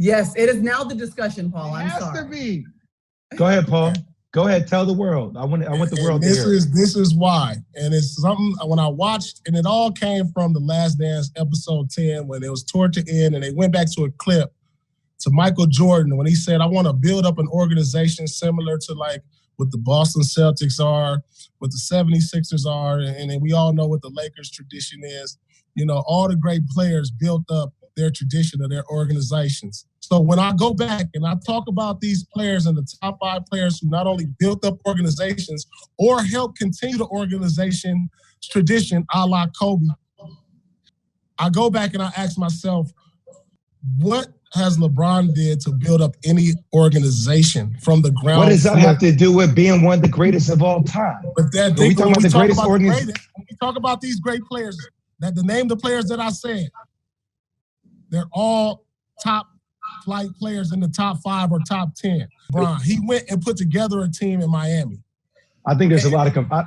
Yes, it is now the discussion, Paul. I'm sorry. It has to be. Go ahead, Paul. Go ahead. Tell the world. I want the world to hear. This is why. And it's something when I watched, and it all came from The Last Dance, episode 10, when it was toward the end, and they went back to a clip to Michael Jordan when he said, I want to build up an organization similar to like what the Boston Celtics are, what the 76ers are, and we all know what the Lakers tradition is. You know, all the great players built up their tradition of their organizations. So when I go back and I talk about these players and the top 5 players who not only built up organizations or helped continue the organization's tradition, a la Kobe, I go back and I ask myself, what has LeBron did to build up any organization from the ground? What does that have to do with being one of the greatest of all time? But that we talk about the greatest organization. When we talk about these great players, that the name of the players that I said, they're all top flight players in the top 5 or top 10. LeBron, he went and put together a team in Miami. I think there's a lot of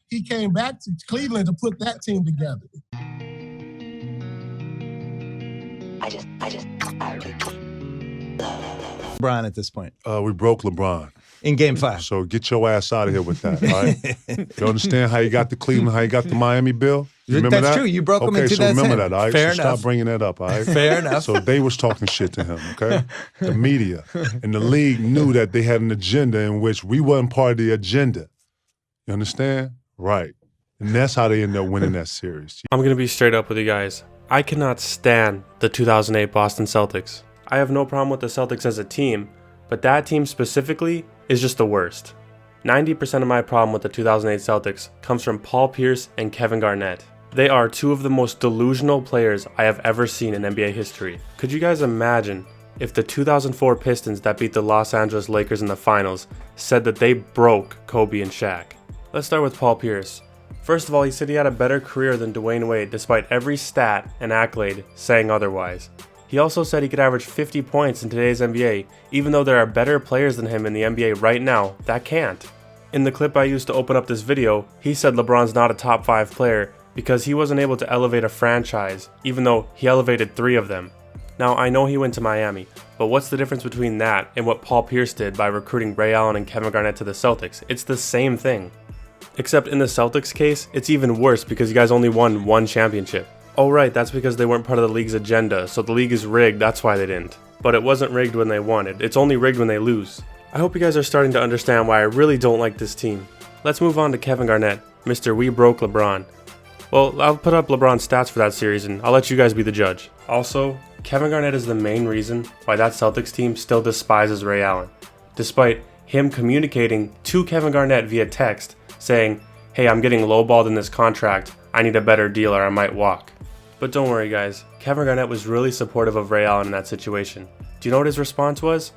he came back to Cleveland to put that team together. LeBron at this point. We broke LeBron. In Game 5. So get your ass out of here with that, all right? You understand how you got to Cleveland, how you got to Miami, Bill? You remember That's that? true. You broke him in 2010. Okay, so remember that, all right? Fair so enough. Stop bringing that up, all right? Fair enough. So they was talking shit to him, okay? The media and the league knew that they had an agenda in which we wasn't part of the agenda. You understand? Right. And that's how they ended up winning that series. I'm going to be straight up with you guys. I cannot stand the 2008 Boston Celtics. I have no problem with the Celtics as a team, but that team specifically is just the worst. 90% of my problem with the 2008 Celtics comes from Paul Pierce and Kevin Garnett. They are 2 of the most delusional players I have ever seen in NBA history. Could you guys imagine if the 2004 Pistons that beat the Los Angeles Lakers in the finals said that they broke Kobe and Shaq? Let's start with Paul Pierce. First of all, he said he had a better career than Dwayne Wade despite every stat and accolade saying otherwise. He also said he could average 50 points in today's NBA, even though there are better players than him in the NBA right now that can't. In the clip I used to open up this video, he said LeBron's not a top 5 player because he wasn't able to elevate a franchise, even though he elevated 3 of them. Now, I know he went to Miami, but what's the difference between that and what Paul Pierce did by recruiting Ray Allen and Kevin Garnett to the Celtics? It's the same thing. Except in the Celtics case, it's even worse because you guys only won 1 championship. Oh right, that's because they weren't part of the league's agenda, so the league is rigged, that's why they didn't. But it wasn't rigged when they won it, it's only rigged when they lose. I hope you guys are starting to understand why I really don't like this team. Let's move on to Kevin Garnett, Mr. We Broke LeBron. Well, I'll put up LeBron's stats for that series and I'll let you guys be the judge. Also, Kevin Garnett is the main reason why that Celtics team still despises Ray Allen, despite him communicating to Kevin Garnett via text saying, hey, I'm getting lowballed in this contract, I need a better deal or I might walk. But don't worry guys, Kevin Garnett was really supportive of Ray Allen in that situation. Do you know what his response was?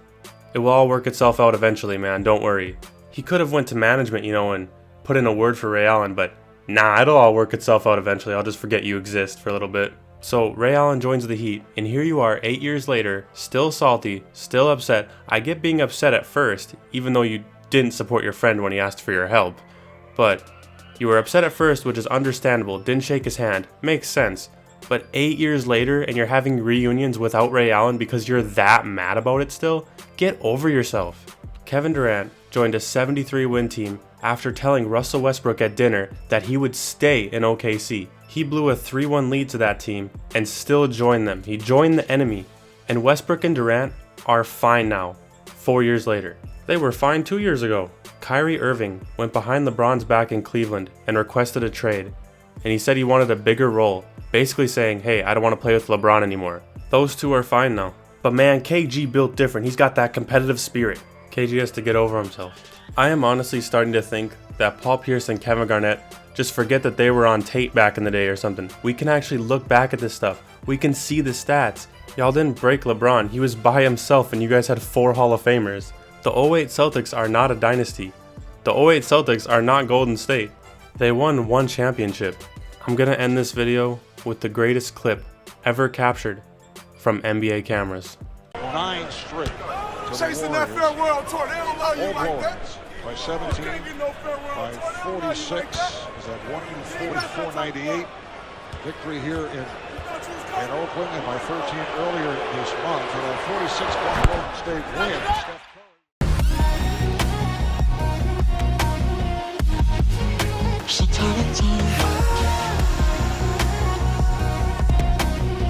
It will all work itself out eventually, man, don't worry. He could have went to management, and put in a word for Ray Allen, but nah, it'll all work itself out eventually, I'll just forget you exist for a little bit. So Ray Allen joins the Heat, and here you are 8 years later, still salty, still upset. I get being upset at first, even though you didn't support your friend when he asked for your help. But you were upset at first, which is understandable, didn't shake his hand, makes sense. But 8 years later, and you're having reunions without Ray Allen because you're that mad about it still? Get over yourself. Kevin Durant joined a 73-win team after telling Russell Westbrook at dinner that he would stay in OKC. He blew a 3-1 lead to that team and still joined them. He joined the enemy. And Westbrook and Durant are fine now, 4 years later. They were fine 2 years ago. Kyrie Irving went behind LeBron's back in Cleveland and requested a trade. And he said he wanted a bigger role, basically saying, hey, I don't want to play with LeBron anymore. Those two are fine now. But man, KG built different. He's got that competitive spirit. KG has to get over himself. I am honestly starting to think that Paul Pierce and Kevin Garnett just forget that they were on tape back in the day or something. We can actually look back at this stuff. We can see the stats. Y'all didn't break LeBron. He was by himself and you guys had 4 Hall of Famers. The 08 Celtics are not a dynasty. The 08 Celtics are not Golden State. They won 1 championship. I'm gonna end this video with the greatest clip ever captured from NBA cameras. 9 straight. Chasing that farewell tour, they don't love you like that. By 17, by 46, is at 144.98. Victory here in in Oakland and by 13 earlier this month in a 46-point Golden State win.